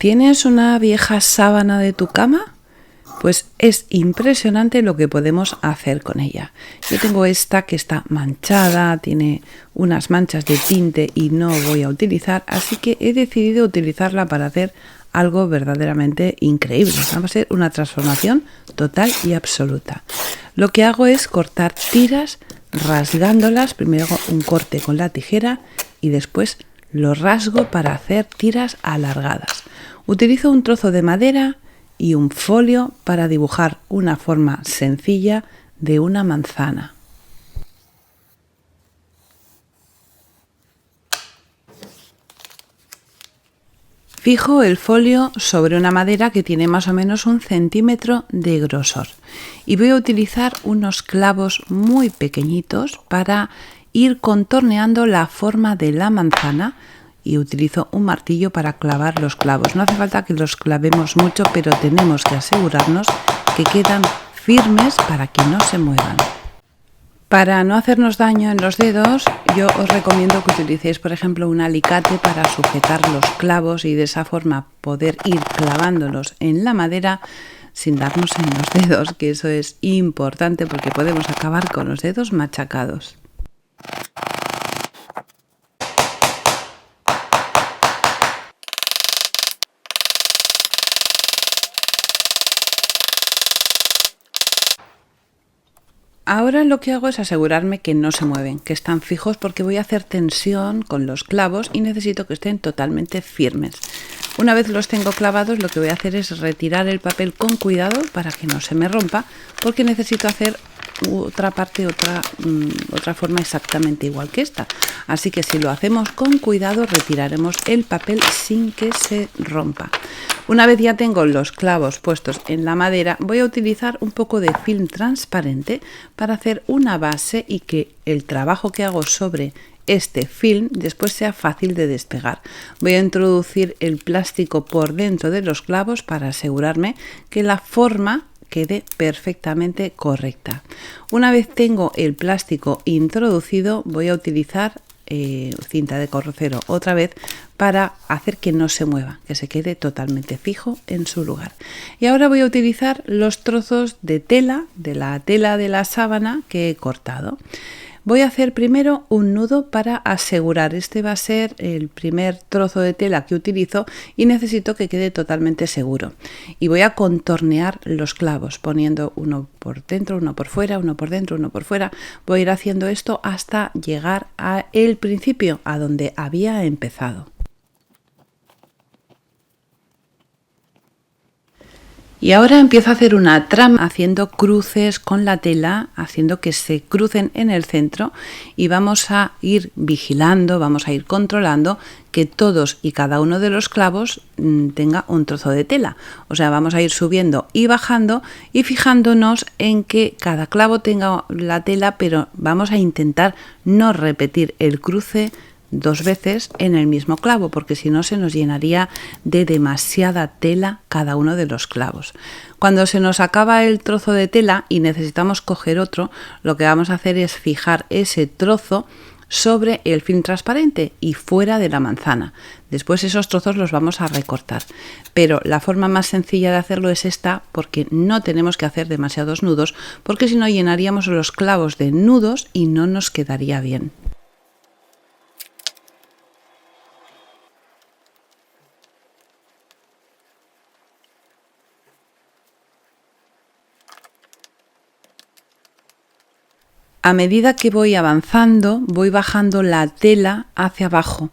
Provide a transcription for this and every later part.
¿Tienes una vieja sábana de tu cama? Pues es impresionante lo que podemos hacer con ella. Yo tengo esta que está manchada, tiene unas manchas de tinte y no voy a utilizar, así que he decidido utilizarla para hacer algo verdaderamente increíble. Va a ser una transformación total y absoluta. Lo que hago es cortar tiras rasgándolas. Primero hago un corte con la tijera y después lo rasgo para hacer tiras alargadas. Utilizo un trozo de madera y un folio para dibujar una forma sencilla de una manzana. Fijo el folio sobre una madera que tiene más o menos 1 centímetro de grosor y voy a utilizar unos clavos muy pequeñitos para ir contorneando la forma de la manzana y utilizo un martillo para clavar los clavos. No hace falta que los clavemos mucho, pero tenemos que asegurarnos que quedan firmes para que no se muevan. Para no hacernos daño en los dedos, yo os recomiendo que utilicéis, por ejemplo, un alicate para sujetar los clavos y de esa forma poder ir clavándolos en la madera sin darnos en los dedos, que eso es importante porque podemos acabar con los dedos machacados. Ahora lo que hago es asegurarme que no se mueven, que están fijos, porque voy a hacer tensión con los clavos y necesito que estén totalmente firmes. Una vez los tengo clavados, lo que voy a hacer es retirar el papel con cuidado para que no se me rompa, porque necesito hacer otra parte, otra forma exactamente igual que esta. Así que si lo hacemos con cuidado, retiraremos el papel sin que se rompa. Una vez ya tengo los clavos puestos en la madera, voy a utilizar un poco de film transparente para hacer una base y que el trabajo que hago sobre este film después sea fácil de despegar. Voy a introducir el plástico por dentro de los clavos para asegurarme que la forma quede perfectamente correcta. Una vez tengo el plástico introducido, voy a utilizar cinta de corrocero otra vez para hacer que no se mueva, que se quede totalmente fijo en su lugar. Y ahora voy a utilizar los trozos de tela, de la tela de la sábana que he cortado. Voy a hacer primero un nudo para asegurar, este va a ser el primer trozo de tela que utilizo y necesito que quede totalmente seguro. Y voy a contornear los clavos poniendo uno por dentro, uno por fuera, uno por dentro, uno por fuera. Voy a ir haciendo esto hasta llegar a el principio, a donde había empezado. Y ahora empiezo a hacer una trama haciendo cruces con la tela, haciendo que se crucen en el centro y vamos a ir vigilando, vamos a ir controlando que todos y cada uno de los clavos tenga un trozo de tela. O sea, vamos a ir subiendo y bajando y fijándonos en que cada clavo tenga la tela, pero vamos a intentar no repetir el cruce 2 veces en el mismo clavo, porque si no se nos llenaría de demasiada tela cada uno de los clavos. Cuando se nos acaba el trozo de tela y necesitamos coger otro, lo que vamos a hacer es fijar ese trozo sobre el film transparente y fuera de la manzana. Después esos trozos los vamos a recortar, pero la forma más sencilla de hacerlo es esta, porque no tenemos que hacer demasiados nudos, porque si no llenaríamos los clavos de nudos y no nos quedaría bien. A medida que voy avanzando, voy bajando la tela hacia abajo.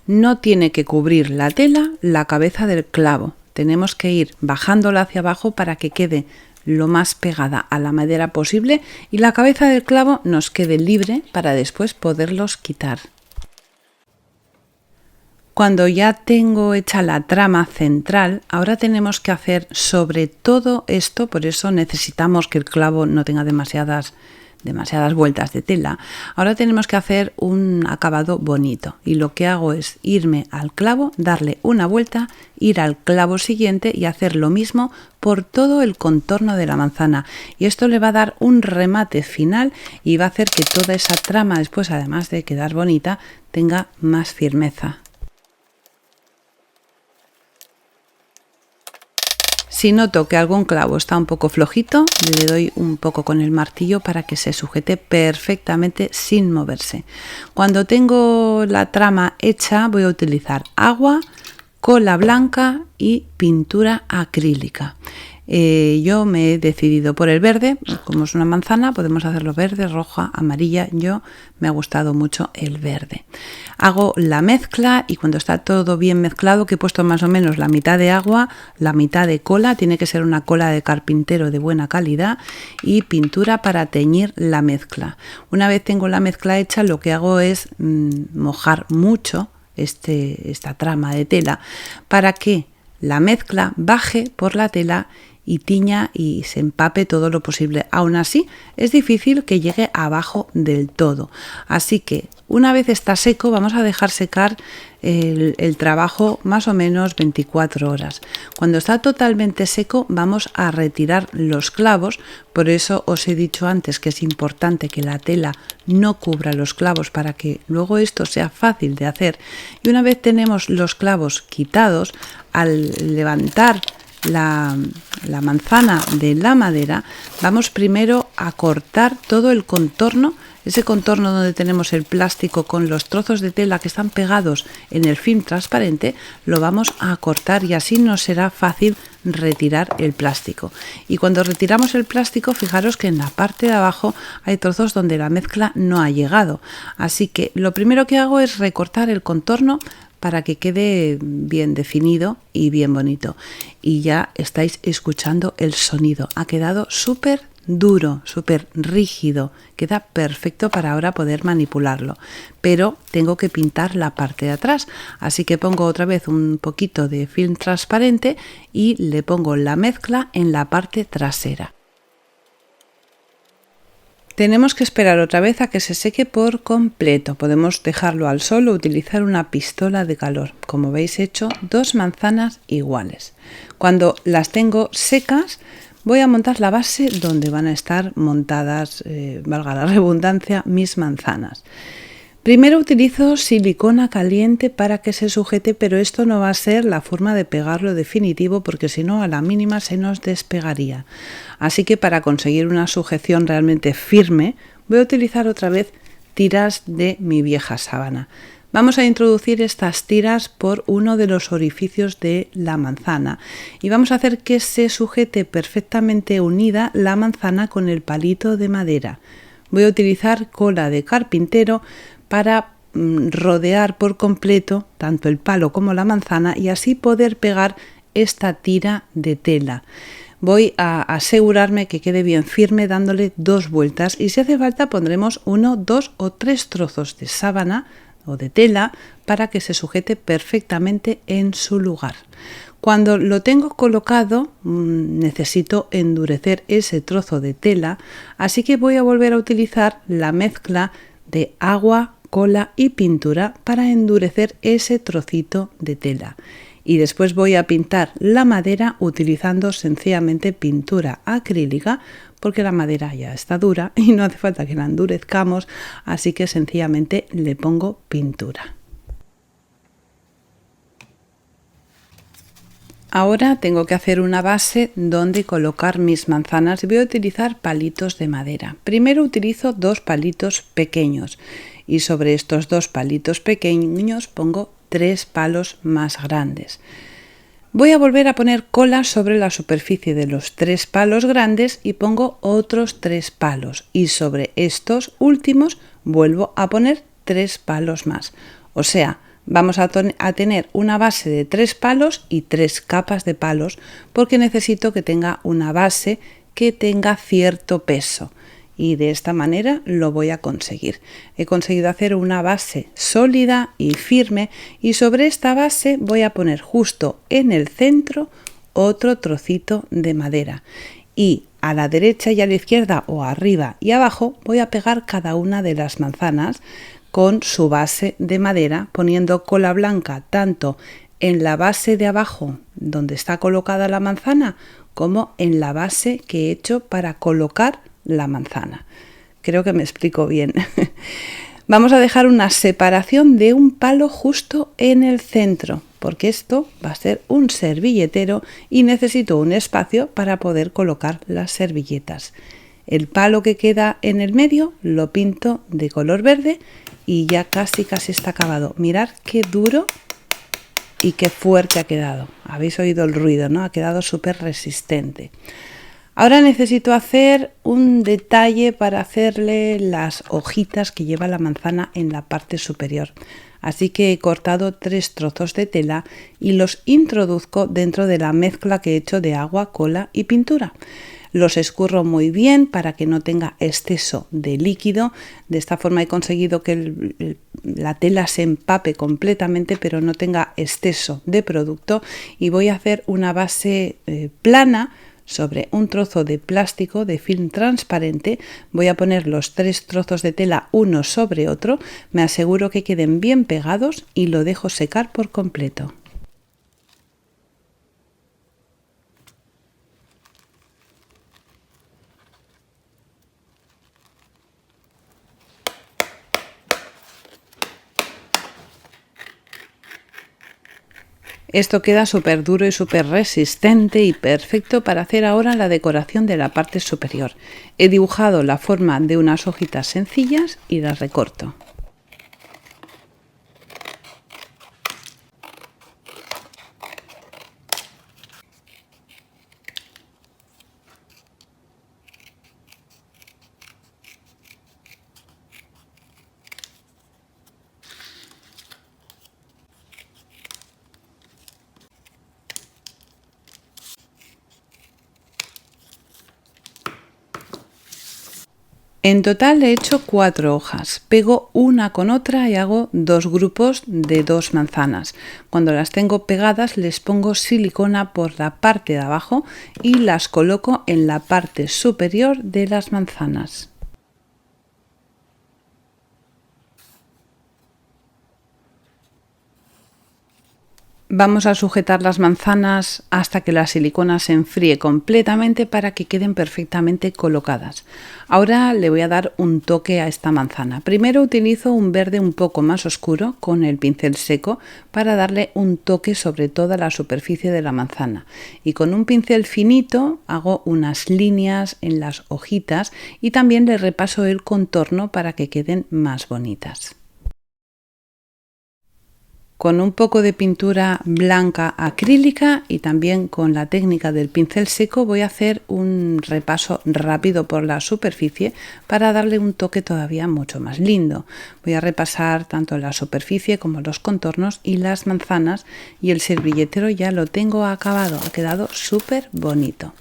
No tiene que cubrir la tela la cabeza del clavo. Tenemos que ir bajándola hacia abajo para que quede lo más pegada a la madera posible y la cabeza del clavo nos quede libre para después poderlos quitar. Cuando ya tengo hecha la trama central, ahora tenemos que hacer sobre todo esto, por eso necesitamos que el clavo no tenga demasiadas vueltas de tela. Ahora tenemos que hacer un acabado bonito y lo que hago es irme al clavo, darle una vuelta, ir al clavo siguiente y hacer lo mismo por todo el contorno de la manzana, y esto le va a dar un remate final y va a hacer que toda esa trama después, además de quedar bonita, tenga más firmeza. Si noto que algún clavo está un poco flojito, le doy un poco con el martillo para que se sujete perfectamente sin moverse. Cuando tengo la trama hecha, voy a utilizar agua, cola blanca y pintura acrílica. Yo me he decidido por el verde, como es una manzana, podemos hacerlo verde, roja, amarilla. Yo me ha gustado mucho el verde. Hago la mezcla y cuando está todo bien mezclado, que he puesto más o menos la mitad de agua, la mitad de cola, tiene que ser una cola de carpintero de buena calidad, y pintura para teñir la mezcla. Una vez tengo la mezcla hecha, lo que hago es mojar mucho esta trama de tela para que la mezcla baje por la tela y tiña y se empape todo lo posible. Aún así, es difícil que llegue abajo del todo. Así que una vez está seco, vamos a dejar secar el trabajo más o menos 24 horas. Cuando está totalmente seco, vamos a retirar los clavos. Por eso os he dicho antes que es importante que la tela no cubra los clavos para que luego esto sea fácil de hacer. Y una vez tenemos los clavos quitados, al levantar la manzana de la madera, vamos primero a cortar todo el contorno, ese contorno donde tenemos el plástico con los trozos de tela que están pegados en el film transparente, lo vamos a cortar y así nos será fácil retirar el plástico. Y cuando retiramos el plástico, fijaros que en la parte de abajo hay trozos donde la mezcla no ha llegado. Así que lo primero que hago es recortar el contorno para que quede bien definido y bien bonito. Y ya estáis escuchando el sonido. Ha quedado súper duro, súper rígido. Queda perfecto para ahora poder manipularlo. Pero tengo que pintar la parte de atrás. Así que pongo otra vez un poquito de film transparente y le pongo la mezcla en la parte trasera. Tenemos que esperar otra vez a que se seque por completo. Podemos dejarlo al sol o utilizar una pistola de calor. Como veis, he hecho 2 manzanas iguales. Cuando las tengo secas, voy a montar la base donde van a estar montadas, valga la redundancia, mis manzanas. Primero utilizo silicona caliente para que se sujete, pero esto no va a ser la forma de pegarlo definitivo porque si no a la mínima se nos despegaría. Así que para conseguir una sujeción realmente firme voy a utilizar otra vez tiras de mi vieja sábana. Vamos a introducir estas tiras por uno de los orificios de la manzana y vamos a hacer que se sujete perfectamente unida la manzana con el palito de madera. Voy a utilizar cola de carpintero para rodear por completo tanto el palo como la manzana y así poder pegar esta tira de tela. Voy a asegurarme que quede bien firme dándole 2 vueltas y si hace falta pondremos 1, 2 o 3 trozos de sábana o de tela para que se sujete perfectamente en su lugar. Cuando lo tengo colocado, necesito endurecer ese trozo de tela, así que voy a volver a utilizar la mezcla de agua, cola y pintura para endurecer ese trocito de tela. Y después voy a pintar la madera utilizando sencillamente pintura acrílica porque la madera ya está dura y no hace falta que la endurezcamos, así que sencillamente le pongo pintura. Ahora tengo que hacer una base donde colocar mis manzanas y voy a utilizar palitos de madera. Primero utilizo 2 palitos pequeños y sobre estos 2 palitos pequeños pongo 3 palos más grandes. Voy a volver a poner cola sobre la superficie de los 3 palos grandes y pongo otros 3 palos y sobre estos últimos vuelvo a poner 3 palos más. O sea, vamos a tener una base de 3 palos y 3 capas de palos porque necesito que tenga una base que tenga cierto peso. Y de esta manera lo voy a conseguir. He conseguido hacer una base sólida y firme y sobre esta base voy a poner justo en el centro otro trocito de madera y a la derecha y a la izquierda o arriba y abajo voy a pegar cada una de las manzanas con su base de madera poniendo cola blanca tanto en la base de abajo donde está colocada la manzana como en la base que he hecho para colocar la manzana. Creo que me explico bien. Vamos a dejar una separación de un palo justo en el centro. porque esto va a ser un servilletero y necesito un espacio para poder colocar las servilletas. El palo que queda en el medio lo pinto de color verde y ya casi está acabado. Mirad qué duro y qué fuerte ha quedado. Habéis oído el ruido, ¿no? Ha quedado súper resistente. Ahora necesito hacer un detalle para hacerle las hojitas que lleva la manzana en la parte superior. Así que he cortado 3 trozos de tela y los introduzco dentro de la mezcla que he hecho de agua, cola y pintura. Los escurro muy bien para que no tenga exceso de líquido. De esta forma he conseguido que la tela se empape completamente, pero no tenga exceso de producto. Y voy a hacer una base plana sobre un trozo de plástico de film transparente. Voy a poner los 3 trozos de tela uno sobre otro. Me aseguro que queden bien pegados y lo dejo secar por completo. Esto queda súper duro y súper resistente y perfecto para hacer ahora la decoración de la parte superior. He dibujado la forma de unas hojitas sencillas y las recorto. En total he hecho 4 hojas, pego una con otra y hago 2 grupos de 2 manzanas. Cuando las tengo pegadas les pongo silicona por la parte de abajo y las coloco en la parte superior de las manzanas. Vamos a sujetar las manzanas hasta que la silicona se enfríe completamente para que queden perfectamente colocadas. Ahora le voy a dar un toque a esta manzana. Primero utilizo un verde un poco más oscuro con el pincel seco para darle un toque sobre toda la superficie de la manzana. Y con un pincel finito hago unas líneas en las hojitas y también le repaso el contorno para que queden más bonitas. Con un poco de pintura blanca acrílica y también con la técnica del pincel seco voy a hacer un repaso rápido por la superficie para darle un toque todavía mucho más lindo. Voy a repasar tanto la superficie como los contornos y las manzanas y el servilletero ya lo tengo acabado, ha quedado súper bonito.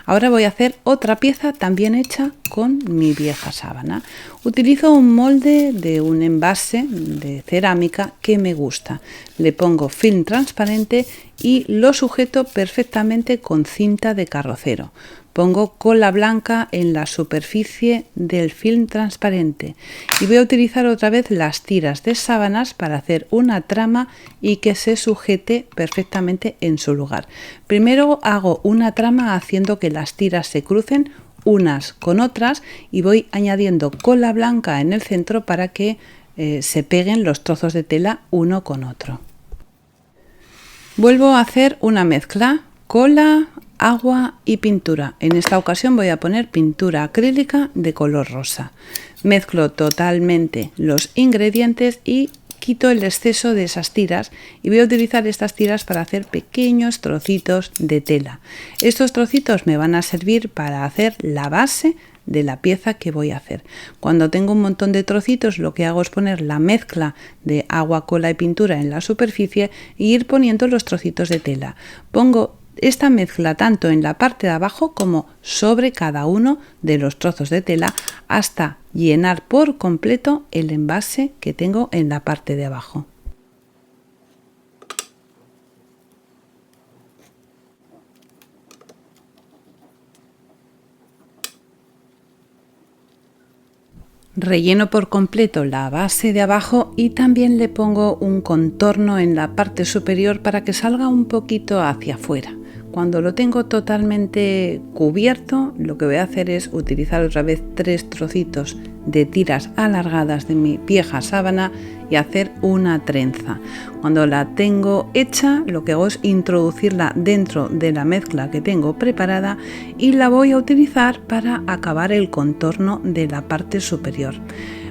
Ahora voy a hacer otra pieza también hecha con mi vieja sábana. Utilizo un molde de un envase de cerámica que me gusta. Le pongo film transparente y lo sujeto perfectamente con cinta de carrocero. Pongo cola blanca en la superficie del film transparente y voy a utilizar otra vez las tiras de sábanas para hacer una trama y que se sujete perfectamente en su lugar. Primero hago una trama haciendo que las tiras se crucen unas con otras y voy añadiendo cola blanca en el centro para que se peguen los trozos de tela uno con otro. Vuelvo a hacer una mezcla, cola, agua y pintura. En esta ocasión voy a poner pintura acrílica de color rosa. Mezclo totalmente los ingredientes y quito el exceso de esas tiras y voy a utilizar estas tiras para hacer pequeños trocitos de tela. Estos trocitos me van a servir para hacer la base de la pieza que voy a hacer. Cuando tengo un montón de trocitos, lo que hago es poner la mezcla de agua, cola y pintura en la superficie e ir poniendo los trocitos de tela. Pongo esta mezcla tanto en la parte de abajo como sobre cada uno de los trozos de tela hasta llenar por completo el envase que tengo en la parte de abajo. Relleno por completo la base de abajo y también le pongo un contorno en la parte superior para que salga un poquito hacia afuera. cuando lo tengo totalmente cubierto, lo que voy a hacer es utilizar otra vez 3 trocitos de tiras alargadas de mi vieja sábana y hacer una trenza. Cuando la tengo hecha, lo que hago es introducirla dentro de la mezcla que tengo preparada y la voy a utilizar para acabar el contorno de la parte superior.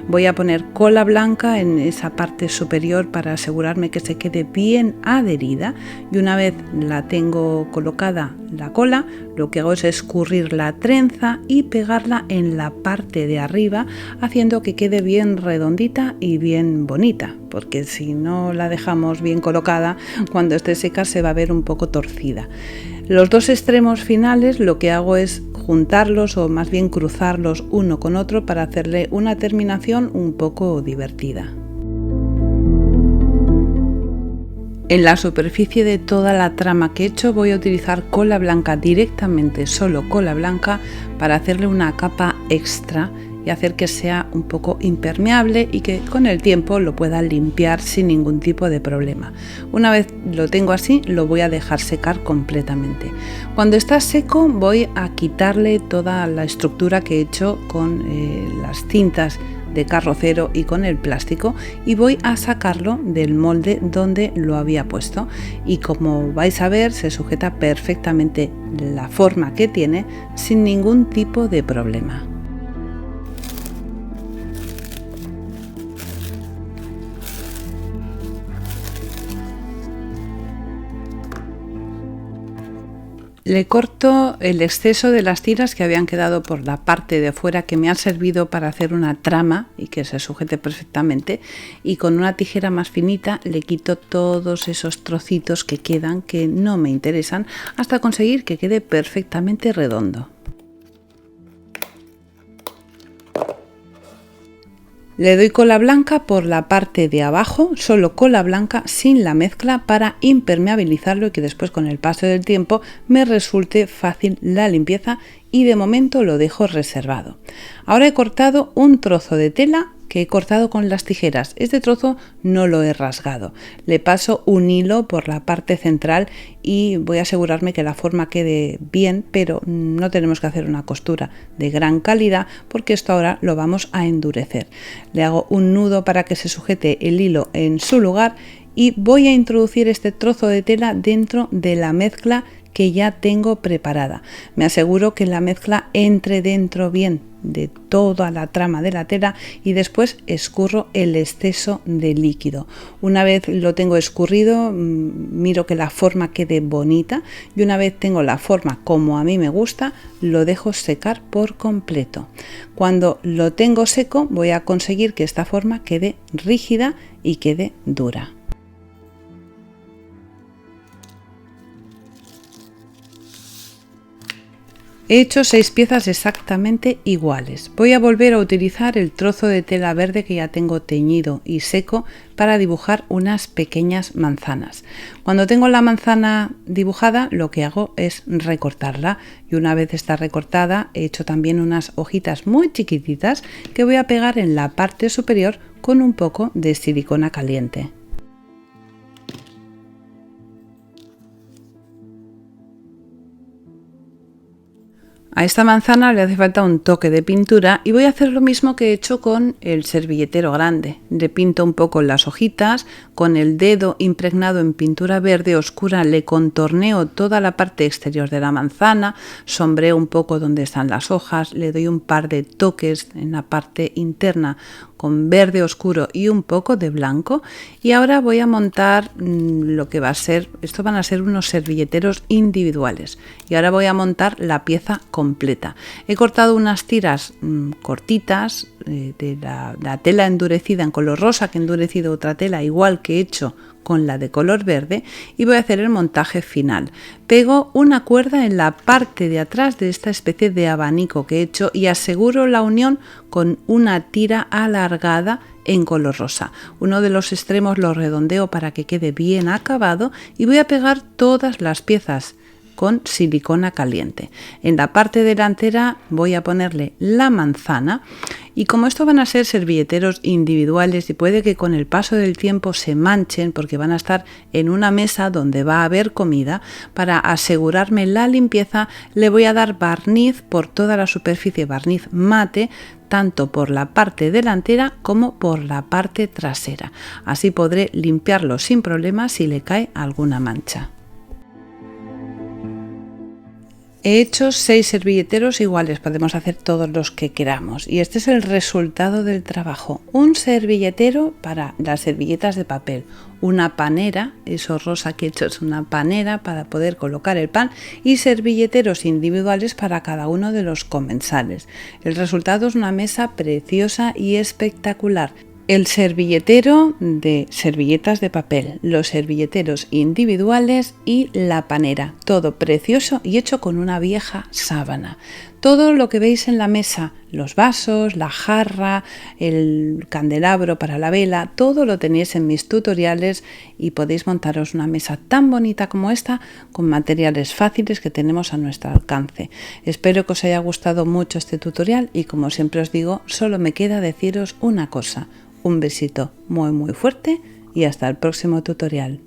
Voy a poner cola blanca en esa parte superior para asegurarme que se quede bien adherida, y una vez la tengo colocada la cola, lo que hago es escurrir la trenza y pegarla en la parte de arriba, haciendo que quede bien redondita y bien bonita, porque si no la dejamos bien colocada, cuando esté seca se va a ver un poco torcida. Los 2 extremos finales lo que hago es juntarlos, o más bien cruzarlos uno con otro, para hacerle una terminación un poco divertida. En la superficie de toda la trama que he hecho voy a utilizar cola blanca directamente, solo cola blanca, para hacerle una capa extra y hacer que sea un poco impermeable y que con el tiempo lo pueda limpiar sin ningún tipo de problema. Una vez lo tengo así, lo voy a dejar secar completamente. Cuando está seco voy a quitarle toda la estructura que he hecho con las cintas de carrocero y con el plástico, y voy a sacarlo del molde donde lo había puesto, y como vais a ver se sujeta perfectamente la forma que tiene sin ningún tipo de problema. Le corto el exceso de las tiras que habían quedado por la parte de fuera, que me ha servido para hacer una trama y que se sujete perfectamente, y con una tijera más finita le quito todos esos trocitos que quedan, que no me interesan, hasta conseguir que quede perfectamente redondo. Le doy cola blanca por la parte de abajo, solo cola blanca sin la mezcla, para impermeabilizarlo y que después con el paso del tiempo me resulte fácil la limpieza, y de momento lo dejo reservado. Ahora he cortado un trozo de tela que he cortado con las tijeras. Este trozo no lo he rasgado. Le paso un hilo por la parte central y voy a asegurarme que la forma quede bien, pero no tenemos que hacer una costura de gran calidad porque esto ahora lo vamos a endurecer. Le hago un nudo para que se sujete el hilo en su lugar y voy a introducir este trozo de tela dentro de la mezcla que ya tengo preparada. Me aseguro que la mezcla entre dentro bien de toda la trama de la tela y después escurro el exceso de líquido. Una vez lo tengo escurrido, miro que la forma quede bonita, y una vez tengo la forma como a mí me gusta, lo dejo secar por completo. Cuando lo tengo seco voy a conseguir que esta forma quede rígida y quede dura. He hecho 6 piezas exactamente iguales. Voy a volver a utilizar el trozo de tela verde que ya tengo teñido y seco para dibujar unas pequeñas manzanas. Cuando tengo la manzana dibujada, lo que hago es recortarla, y una vez está recortada he hecho también unas hojitas muy chiquititas que voy a pegar en la parte superior con un poco de silicona caliente. A esta manzana le hace falta un toque de pintura y voy a hacer lo mismo que he hecho con el servilletero grande. Le pinto un poco las hojitas, con el dedo impregnado en pintura verde oscura le contorneo toda la parte exterior de la manzana, sombreo un poco donde están las hojas, le doy un par de toques en la parte interna con verde oscuro y un poco de blanco, y ahora voy a montar lo que va a ser, esto van a ser unos servilleteros individuales, y ahora voy a montar la pieza completa. He cortado unas tiras cortitas de la tela endurecida en color rosa, que he endurecido otra tela igual que he hecho con la de color verde, y voy a hacer el montaje final. Pego una cuerda en la parte de atrás de esta especie de abanico que he hecho y aseguro la unión con una tira alargada en color rosa. Uno de los extremos lo redondeo para que quede bien acabado y voy a pegar todas las piezas con silicona caliente. En la parte delantera voy a ponerle la manzana Y como esto van a ser servilleteros individuales y puede que con el paso del tiempo se manchen porque van a estar en una mesa donde va a haber comida, para asegurarme la limpieza le voy a dar barniz por toda la superficie, barniz mate, tanto por la parte delantera como por la parte trasera. Así podré limpiarlo sin problema si le cae alguna mancha. He hecho 6 servilleteros iguales, podemos hacer todos los que queramos, y este es el resultado del trabajo. Un servilletero para las servilletas de papel, una panera, eso rosa que he hecho es una panera para poder colocar el pan, y servilleteros individuales para cada uno de los comensales. El resultado es una mesa preciosa y espectacular. El servilletero de servilletas de papel, los servilleteros individuales y la panera, todo precioso y hecho con una vieja sábana. Todo lo que veis en la mesa, los vasos, la jarra, el candelabro para la vela, todo lo tenéis en mis tutoriales y podéis montaros una mesa tan bonita como esta con materiales fáciles que tenemos a nuestro alcance. Espero que os haya gustado mucho este tutorial y, como siempre os digo, solo me queda deciros una cosa. Un besito muy fuerte y hasta el próximo tutorial.